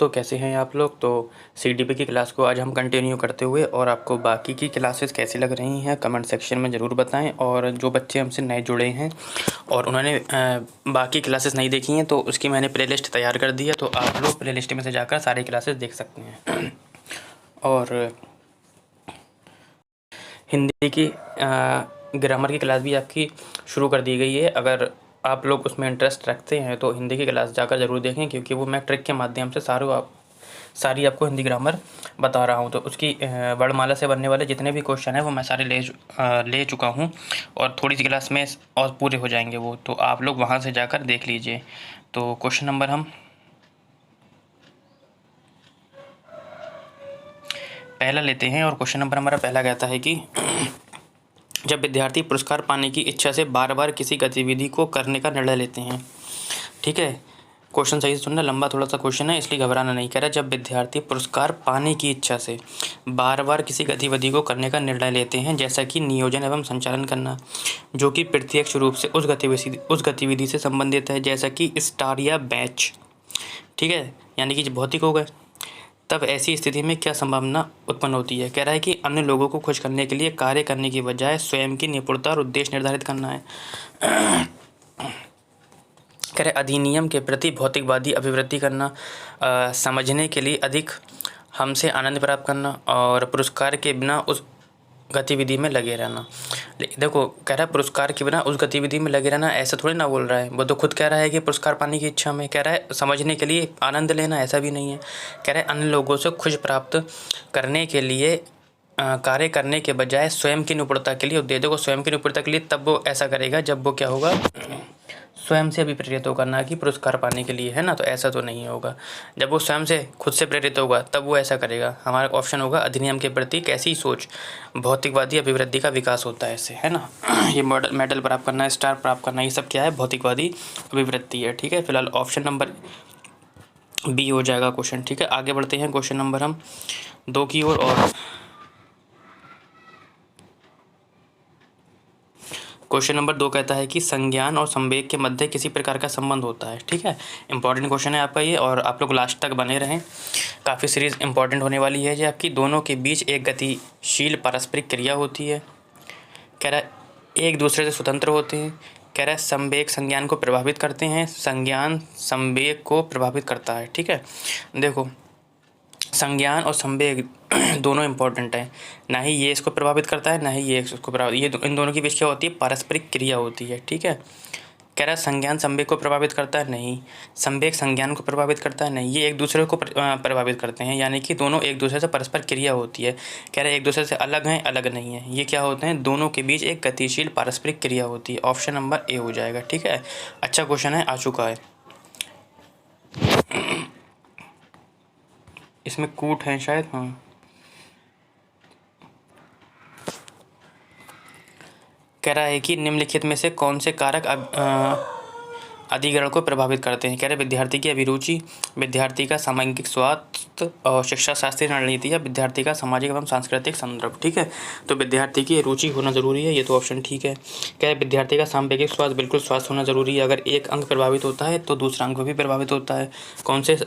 तो कैसे हैं आप लोग। तो सीडीपी की क्लास को आज हम कंटिन्यू करते हुए और आपको बाकी की क्लासेस कैसी लग रही हैं कमेंट सेक्शन में ज़रूर बताएं। और जो बच्चे हमसे नए जुड़े हैं और उन्होंने बाकी क्लासेस नहीं देखी हैं तो उसकी मैंने प्लेलिस्ट तैयार कर दी है, तो आप लोग प्लेलिस्ट में से जाकर सारी क्लासेस देख सकते हैं। और हिंदी की ग्रामर की क्लास भी आपकी शुरू कर दी गई है। अगर आप लोग उसमें इंटरेस्ट रखते हैं तो हिंदी की क्लास जाकर ज़रूर देखें, क्योंकि वो मैं ट्रिक के माध्यम से सारी आपको हिंदी ग्रामर बता रहा हूँ। तो उसकी वर्णमाला से बनने वाले जितने भी क्वेश्चन हैं वो मैं सारे ले चुका हूँ और थोड़ी सी क्लास में और पूरे हो जाएंगे वो, तो आप लोग वहाँ से जाकर देख लीजिए। तो क्वेश्चन नंबर हम पहला लेते हैं और क्वेश्चन नंबर हमारा पहला कहता है कि जब विद्यार्थी पुरस्कार पाने की इच्छा से बार बार किसी गतिविधि को करने का निर्णय लेते हैं। ठीक है, क्वेश्चन सही से सुनना, लंबा थोड़ा सा क्वेश्चन है इसलिए घबराना नहीं। कह रहा है जब विद्यार्थी पुरस्कार पाने की इच्छा से बार बार किसी गतिविधि को करने का निर्णय लेते हैं, जैसा कि नियोजन एवं संचालन करना, जो कि प्रत्यक्ष रूप से उस गतिविधि से संबंधित है, जैसा कि स्टार या बैच। ठीक है, यानी कि भौतिक हो गए। तब ऐसी स्थिति में क्या संभावना उत्पन्न होती है। कह रहा है कि अन्य लोगों को खुश करने के लिए कार्य करने की बजाय स्वयं की निपुणता और उद्देश्य निर्धारित करना है। कह रहे अधिनियम के प्रति भौतिकवादी अभिवृद्धि करना, समझने के लिए अधिक हमसे आनंद प्राप्त करना और पुरस्कार के बिना उस गतिविधि में लगे रहना। देखो, कह रहा है पुरस्कार के बिना उस गतिविधि में लगे रहना, ऐसा थोड़ी ना बोल रहा है। वो तो खुद कह रहा है कि पुरस्कार पाने की इच्छा में, कह रहा है समझने के लिए आनंद लेना, ऐसा भी नहीं है। कह रहा है अन्य लोगों से खुश प्राप्त करने के लिए कार्य करने के बजाय स्वयं की निपुणता के लिए उद्देश्य। देखो, स्वयं की निपुणता के लिए तब वो ऐसा करेगा जब वो क्या होगा, स्वयं से भी प्रेरित होगा, ना कि पुरस्कार पाने के लिए, है ना। तो ऐसा तो नहीं होगा। जब वो स्वयं से खुद से प्रेरित होगा तब वो ऐसा करेगा। हमारा ऑप्शन होगा अधिनियम के प्रति कैसी सोच, भौतिकवादी अभिवृद्धि का विकास होता है इससे, है ना। ये मेडल प्राप्त करना, स्टार प्राप्त करना, ये सब क्या है, भौतिकवादी अभिवृद्धि है। ठीक है, फिलहाल ऑप्शन नंबर बी हो जाएगा क्वेश्चन। ठीक है, आगे बढ़ते हैं क्वेश्चन नंबर हम 2 की ओर। और क्वेश्चन नंबर 2 कहता है कि संज्ञान और संवेग के मध्य किसी प्रकार का संबंध होता है। ठीक है, इंपॉर्टेंट क्वेश्चन है आपका ये, और आप लोग लास्ट तक बने रहें, काफ़ी सीरीज इंपॉर्टेंट होने वाली है। जो आपकी दोनों के बीच एक गतिशील पारस्परिक क्रिया होती है। कह रहा है एक दूसरे से स्वतंत्र होते हैं। कह रहा है संवेग संज्ञान को प्रभावित करते हैं, संज्ञान संवेग को प्रभावित करता है। ठीक है, देखो संज्ञान और संवेग दोनों इंपॉर्टेंट है। ना ही ये इसको प्रभावित करता है, ना ही ये इसको प्रभावित, ये इन दोनों के बीच क्या होती है, पारस्परिक क्रिया होती है। ठीक है, कह रहा है संज्ञान संवेग को प्रभावित करता है, नहीं। संवेग संज्ञान को प्रभावित करता है, नहीं। ये एक दूसरे को प्रभावित करते हैं, यानी कि दोनों एक दूसरे से परस्पर क्रिया होती है। कह रहा है एक दूसरे से अलग हैं, अलग नहीं है। ये क्या होते हैं, दोनों के बीच एक गतिशील पारस्परिक क्रिया होती है। ऑप्शन नंबर ए हो जाएगा। ठीक है, अच्छा क्वेश्चन है, आ चुका है। इसमें कूट है शायद, हाँ। कह रहा है कि निम्नलिखित में से कौन से कारक अधिग्रहण को प्रभावित करते हैं। कह रहे विद्यार्थी की अभिरुचि, विद्यार्थी का सामाजिक स्वास्थ्य और शिक्षा शास्त्रीय रणनीति, या विद्यार्थी का सामाजिक एवं सांस्कृतिक संदर्भ। ठीक है, तो विद्यार्थी की रुचि होना जरूरी है, ये तो ऑप्शन ठीक है। कह रहे विद्यार्थी का सामाजिक स्वास्थ्य, बिल्कुल स्वास्थ्य होना जरूरी है। अगर एक अंग प्रभावित होता है तो दूसरा अंग भी प्रभावित होता है। कौन से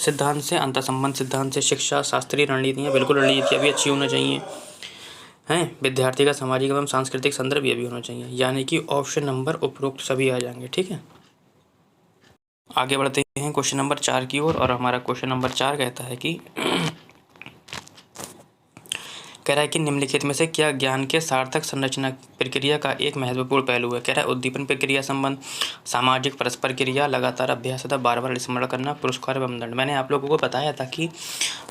सिद्धांत से, अंतर्संबंध सिद्धांत से। शिक्षा शास्त्रीय रणनीतियाँ, बिल्कुल रणनीतियाँ भी अच्छी होना चाहिए हैं। विद्यार्थी का सामाजिक एवं सांस्कृतिक संदर्भ ये भी होना चाहिए, यानी कि ऑप्शन नंबर उपरोक्त सभी आ जाएंगे। ठीक है, आगे बढ़ते हैं क्वेश्चन नंबर 4 की ओर। और हमारा क्वेश्चन नंबर 4 कहता है कि कह रहा है कि निम्नलिखित में से क्या ज्ञान के सार्थक संरचना प्रक्रिया का एक महत्वपूर्ण पहलू है। कह रहा है उद्दीपन प्रक्रिया संबंध, सामाजिक परस्पर क्रिया, लगातार अभ्यास तथा बार बार स्मरण करना, पुरस्कार एवं दंड। मैंने आप लोगों को बताया था कि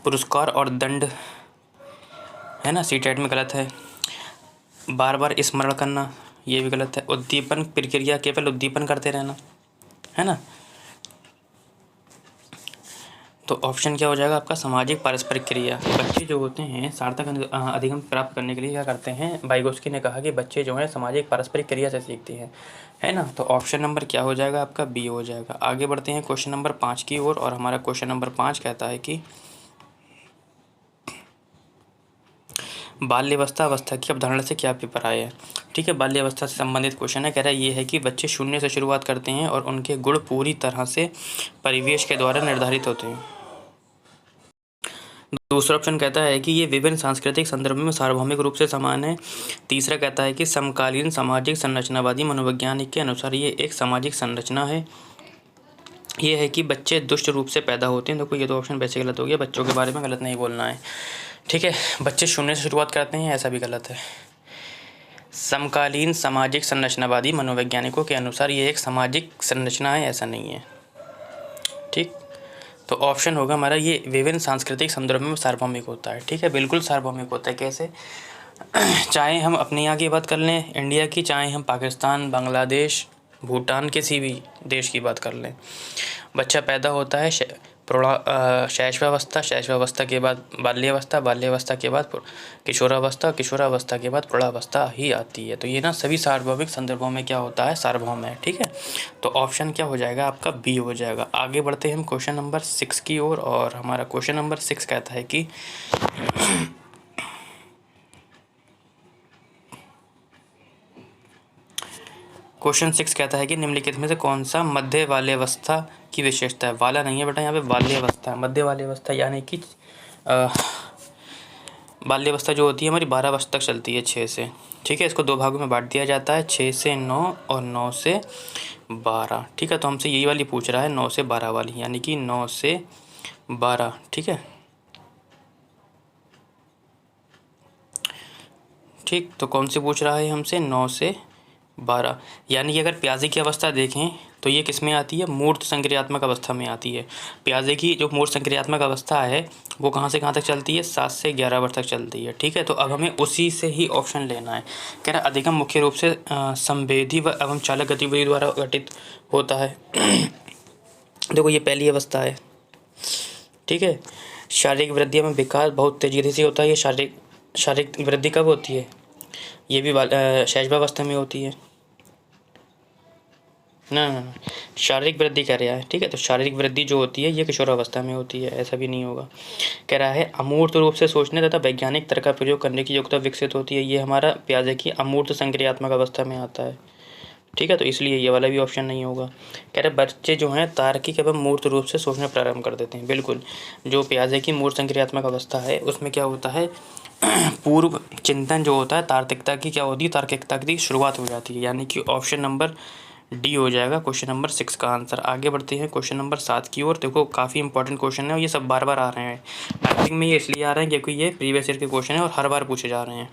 पुरस्कार और दंड है ना, सीटेट में गलत है। बार बार स्मरण करना ये भी गलत है। उद्दीपन प्रक्रिया केवल उद्दीपन करते रहना, है ना। तो ऑप्शन क्या हो जाएगा आपका, सामाजिक पारस्परिक क्रिया। बच्चे जो होते हैं सार्थक अधिगम प्राप्त करने के लिए क्या करते हैं, वाइगोस्की ने कहा कि बच्चे जो हैं सामाजिक पारस्परिक क्रिया से सीखते हैं, है ना। तो ऑप्शन नंबर क्या हो जाएगा आपका, बी हो जाएगा। आगे बढ़ते हैं क्वेश्चन नंबर 5 की ओर। और हमारा क्वेश्चन नंबर 5 कहता है कि बाल्यावस्था अवस्था की अवधारणा से क्या अभिप्राय है। ठीक है, बाल्यावस्था से संबंधित क्वेश्चन है। कह रहा है ये है कि बच्चे शून्य से शुरुआत करते हैं और उनके गुण पूरी तरह से परिवेश के द्वारा निर्धारित होते हैं। दूसरा ऑप्शन कहता है कि ये विभिन्न सांस्कृतिक संदर्भों में सार्वभौमिक रूप से समान है। तीसरा कहता है कि समकालीन सामाजिक संरचनावादी मनोवैज्ञानिक के अनुसार ये एक सामाजिक संरचना है। ये है कि बच्चे दुष्ट रूप से पैदा होते हैं। देखो ये तो ऑप्शन वैसे गलत हो गया, बच्चों के बारे में गलत नहीं बोलना है, ठीक है। बच्चे शून्य से शुरुआत करते हैं, ऐसा भी गलत है। समकालीन सामाजिक संरचनावादी मनोवैज्ञानिकों के अनुसार ये एक सामाजिक संरचना है, ऐसा नहीं है, ठीक। तो ऑप्शन होगा हमारा ये विभिन्न सांस्कृतिक संदर्भ में सार्वभौमिक होता है, ठीक है, बिल्कुल सार्वभौमिक होता है। कैसे? चाहे हम अपने यहाँ की बात कर लें इंडिया की, चाहे हम पाकिस्तान, बांग्लादेश, भूटान किसी भी देश की बात कर लें, बच्चा पैदा होता है शैशवावस्था, शैशवावस्था के बाद बाल्यावस्था, बाल्यावस्था के बाद किशोरावस्था, किशोरावस्था के बाद प्रौढ़ावस्था ही आती है। तो ये ना सभी सार्वभौमिक संदर्भों में क्या होता है, सार्वभौम है, ठीक है। तो ऑप्शन क्या हो जाएगा आपका? बी हो जाएगा। आगे बढ़ते हैं हम क्वेश्चन नंबर 6 की ओर, और हमारा क्वेश्चन नंबर 6 कहता है कि क्वेश्चन 6 कहता है कि निम्नलिखित में से कौन सा मध्य बाल्यावस्था की विशेषता है? वाला नहीं है बेटा, यहाँ पे बाल्यावस्था है। मध्य बाल्यावस्था यानी कि बाल्यावस्था जो होती है हमारी 12 वर्ष तक चलती है, 6 से, ठीक है। इसको दो भागों में बांट दिया जाता है, 6 से 9 और 9 से 12, ठीक है। तो हमसे यही वाली पूछ रहा है, 9 से 12 वाली, यानी कि 9 से 12, ठीक है, ठीक। तो कौन सी पूछ रहा है हमसे? 9 से 12, यानी कि अगर प्याजे की अवस्था देखें तो ये किस में आती है? मूर्त संक्रियात्मक अवस्था में आती है। प्याजे की जो मूर्त संक्रियात्मक अवस्था है वो कहाँ से कहाँ तक चलती है? 7 से 11 वर्ष तक चलती है, ठीक है। तो अब हमें उसी से ही ऑप्शन लेना है। कह रहा अधिगम मुख्य रूप से संवेदी व एवं चालक गतिविधि द्वारा गठित होता है। देखो ये पहली अवस्था है, ठीक है। शारीरिक वृद्धि में विकास बहुत तेजी से होता है। ये शारीरिक वृद्धि कब होती है? ये भी शैशवावस्था में होती है ना, शारीरिक वृद्धि कह रहा है, ठीक है। तो शारीरिक वृद्धि जो होती है ये किशोरावस्था में होती है, ऐसा भी नहीं होगा। कह रहा है अमूर्त रूप से सोचने तथा वैज्ञानिक तर्क का प्रयोग करने की योग्यता विकसित होती है। ये हमारा प्याजे की अमूर्त संक्रियात्मक अवस्था में आता है, ठीक है। तो इसलिए ये वाला भी ऑप्शन नहीं होगा। कह रहे बच्चे जो हैं तार्किक एवं मूर्त रूप से सोचना प्रारंभ कर देते हैं। बिल्कुल, जो प्याजे की मूर्त संक्रियात्मक अवस्था है उसमें क्या होता है, पूर्व चिंतन जो होता है, तार्किकता की क्या होती है, तार्किकता की शुरुआत हो जाती है, यानी कि ऑप्शन नंबर डी हो जाएगा क्वेश्चन नंबर 6 का आंसर। आगे बढ़ते हैं क्वेश्चन नंबर 7 की ओर। देखो काफ़ी इंपॉर्टेंट क्वेश्चन है और ये सब बार बार आ रहे हैं। टाइपिंग में ये इसलिए आ रहे हैं क्योंकि ये प्रीवियस ईयर के क्वेश्चन है और हर बार पूछे जा रहे हैं।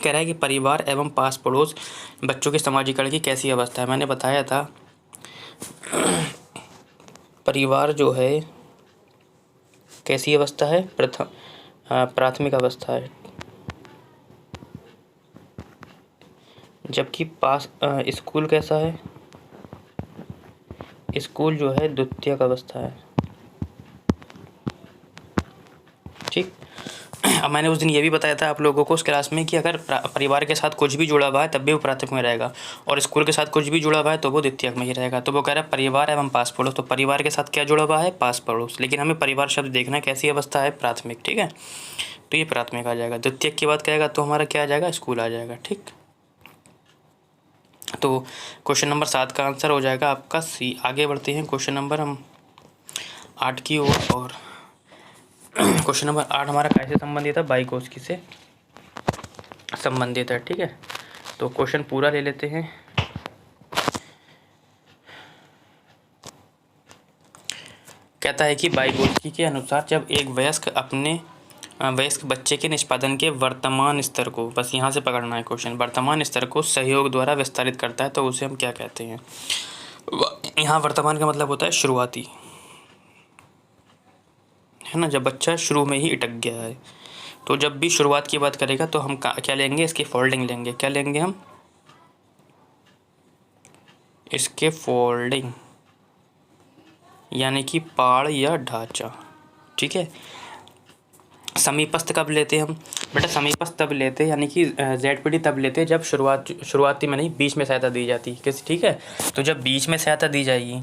कह रहा है कि परिवार एवं पास पड़ोस बच्चों के समाजीकरण की कैसी अवस्था है? मैंने बताया था परिवार जो है कैसी अवस्था है, प्राथमिक अवस्था है, जबकि पास स्कूल कैसा है, स्कूल जो है द्वितीयक अवस्था है, ठीक। अब मैंने उस दिन ये भी बताया था आप लोगों को उस क्लास में कि अगर परिवार के साथ कुछ भी जुड़ा हुआ है तब भी वो प्राथमिक में रहेगा, और स्कूल के साथ कुछ भी जुड़ा हुआ है तो वो द्वितीयक में ही रहेगा। तो वो कह रहा है परिवार एवं पास पड़ोस, तो परिवार के साथ क्या जुड़ा हुआ है? पास पड़ोस। लेकिन हमें परिवार शब्द देखना है कैसी अवस्था है? प्राथमिक, ठीक है। तो ये प्राथमिक आ जाएगा। द्वितीयक की बात करेगा तो हमारा क्या आ जाएगा? स्कूल आ जाएगा, ठीक। तो क्वेश्चन नंबर 7 का आंसर हो जाएगा आपका सी। आगे बढ़ते हैं क्वेश्चन नंबर हम 8 की ओर, और क्वेश्चन नंबर 8 हमारा कैसे संबंधित है? बाइकोस्की से संबंधित है, ठीक है। तो क्वेश्चन पूरा ले लेते हैं। कहता है कि बाइकोस्की के अनुसार जब एक वयस्क अपने वयस्क बच्चे के निष्पादन के वर्तमान स्तर को, बस यहाँ से पकड़ना है क्वेश्चन, वर्तमान स्तर को सहयोग द्वारा विस्तारित करता है तो उसे हम क्या कहते हैं? यहाँ वर्तमान का मतलब होता है शुरुआती, है ना, जब बच्चा शुरू में ही अटक गया है। तो जब भी शुरुआत की बात करेगा तो हम क्या लेंगे? इसकी फोल्डिंग लेंगे। क्या लेंगे हम? इसके फोल्डिंग, यानी कि पाड़ या ढांचा, ठीक है। समीपस्थ कब लेते हैं हम? बेटा समीपस्थ तब लेते हैं, यानी कि ZPD तब लेते हैं जब शुरुआती में नहीं, बीच में सहायता दी जाती है किसी, ठीक है। तो जब बीच में सहायता दी जाएगी,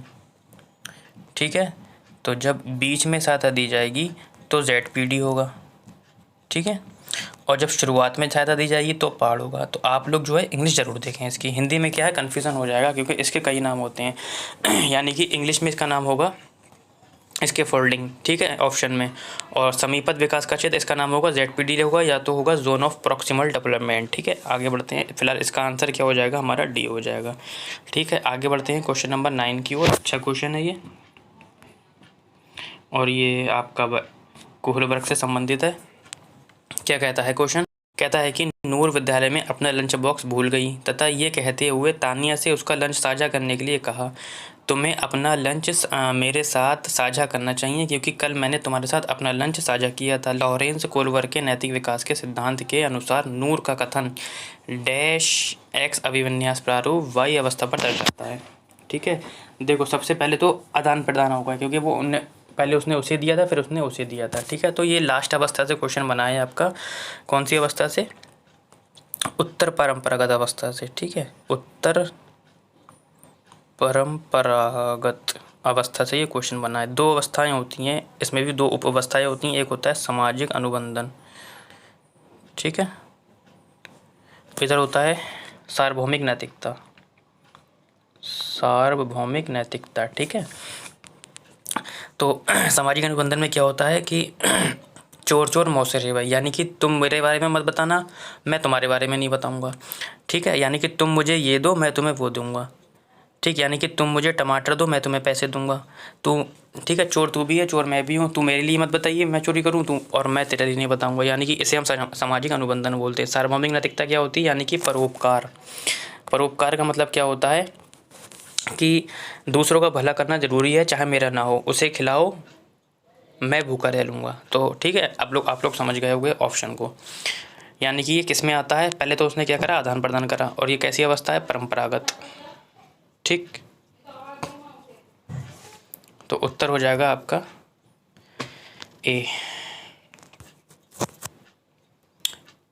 ठीक है, तो जब बीच में सहायता दी जाएगी तो ZPD होगा, ठीक है। और जब शुरुआत में सहायता दी जाएगी तो पाड़ होगा। तो आप लोग जो है इंग्लिश ज़रूर देखें इसकी, हिंदी में क्या है कन्फ्यूज़न हो जाएगा क्योंकि इसके कई नाम होते हैं। यानी कि इंग्लिश में इसका नाम होगा इसके फोल्डिंग, ठीक है, ऑप्शन में। और समीपत विकास का क्षेत्र, इसका नाम होगा ZPD होगा, या तो होगा जोन ऑफ प्रॉक्सिमल डेवलपमेंट, ठीक है। आगे बढ़ते हैं, फिलहाल इसका आंसर क्या हो जाएगा, हमारा डी हो जाएगा, ठीक है। आगे बढ़ते हैं क्वेश्चन नंबर 9 की ओर। अच्छा क्वेश्चन है ये, और ये आपका कुहल वर्ग से संबंधित है। क्या कहता है क्वेश्चन, कहता है कि नूर विद्यालय में अपना लंच बॉक्स भूल गई तथा ये कहते हुए तानिया से उसका लंच साझा करने के लिए कहा, तुम्हें अपना लंच मेरे साथ साझा करना चाहिए क्योंकि कल मैंने तुम्हारे साथ अपना लंच साझा किया था। लॉरेंस कोहलवर्ग के नैतिक विकास के सिद्धांत के अनुसार नूर का कथन डैश एक्स अभिविन्यास प्रारूप वाई अवस्था पर दर्शाता है, ठीक है। देखो सबसे पहले तो आदान प्रदान होगा, क्योंकि वो पहले उसने उसे दिया था, फिर उसने उसे दिया था, ठीक है। तो ये लास्ट अवस्था से क्वेश्चन बना है आपका, कौन सी अवस्था से, उत्तर परंपरागत अवस्था से, ठीक है, उत्तर परंपरागत अवस्था से ये क्वेश्चन बना है। दो अवस्थाएं होती हैं, इसमें भी दो उप अवस्थाएं होती हैं, एक होता है सामाजिक अनुबंधन, ठीक है, इधर होता है सार्वभौमिक नैतिकता, सार्वभौमिक नैतिकता, ठीक है। तो सामाजिक अनुबंधन में क्या होता है कि चोर चोर मौसे रे भाई, यानी कि तुम मेरे बारे में मत बताना, मैं तुम्हारे बारे में नहीं बताऊंगा, ठीक है। यानी कि तुम मुझे ये दो, मैं तुम्हें वो दूंगा, ठीक। यानी कि तुम मुझे टमाटर दो, मैं तुम्हें पैसे दूंगा, तू, ठीक है, चोर तू भी है, चोर मैं भी हूँ, तू मेरे लिए मत बताइए मैं चोरी करूँ, तू, और मैं तेरे लिए नहीं बताऊंगा। यानी कि इसे हम सामाजिक अनुबंधन बोलते हैं। सार्वभौमिक नैतिकता क्या होती है, यानी कि परोपकार। परोपकार का मतलब क्या होता है कि दूसरों का भला करना ज़रूरी है, चाहे मेरा ना हो, उसे खिलाओ, मैं भूखा रह लूँगा। तो ठीक है, आप लोग समझ गए होंगे ऑप्शन को। यानी कि ये किस में आता है, पहले तो उसने क्या करा, आदान प्रदान करा, और ये कैसी अवस्था है, परंपरागत, ठीक। तो उत्तर हो जाएगा आपका ए।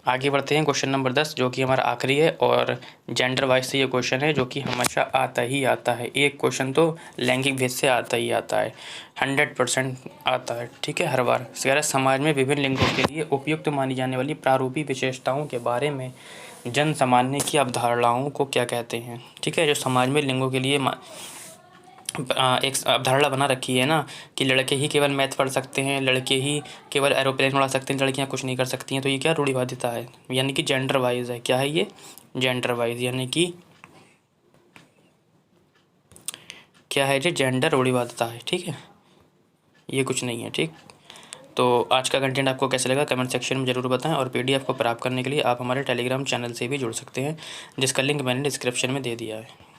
आगे बढ़ते हैं क्वेश्चन नंबर 10, जो कि हमारा आखिरी है, और जेंडर वाइज से ये क्वेश्चन है, जो कि हमेशा आता ही आता है। एक क्वेश्चन तो लैंगिक भेद से आता ही आता है, 100% आता है, ठीक है, हर बार। समाज में विभिन्न लिंगों के लिए उपयुक्त मानी जाने वाली प्रारूपी विशेषताओं के बारे में जन सामान्य की अवधारणाओं को क्या कहते हैं, ठीक है। जो समाज में लिंगों के लिए एक अवधारणा बना रखी है ना, कि लड़के ही केवल मैथ पढ़ सकते हैं, लड़के ही केवल एरोप्लेन उड़ा सकते हैं, लड़कियां कुछ नहीं कर सकती हैं। तो ये क्या रूढ़िवादिता है, यानी कि जेंडर वाइज है। क्या है ये, जेंडर वाइज, यानी कि क्या है, जो जेंडर रूढ़िवादिता है, ठीक है, ये कुछ नहीं है, ठीक। तो आज का कंटेंट आपको कैसा लगा कमेंट सेक्शन में ज़रूर बताएं, और PDF को प्राप्त करने के लिए आप हमारे टेलीग्राम चैनल से भी जुड़ सकते हैं, जिसका लिंक मैंने डिस्क्रिप्शन में दे दिया है।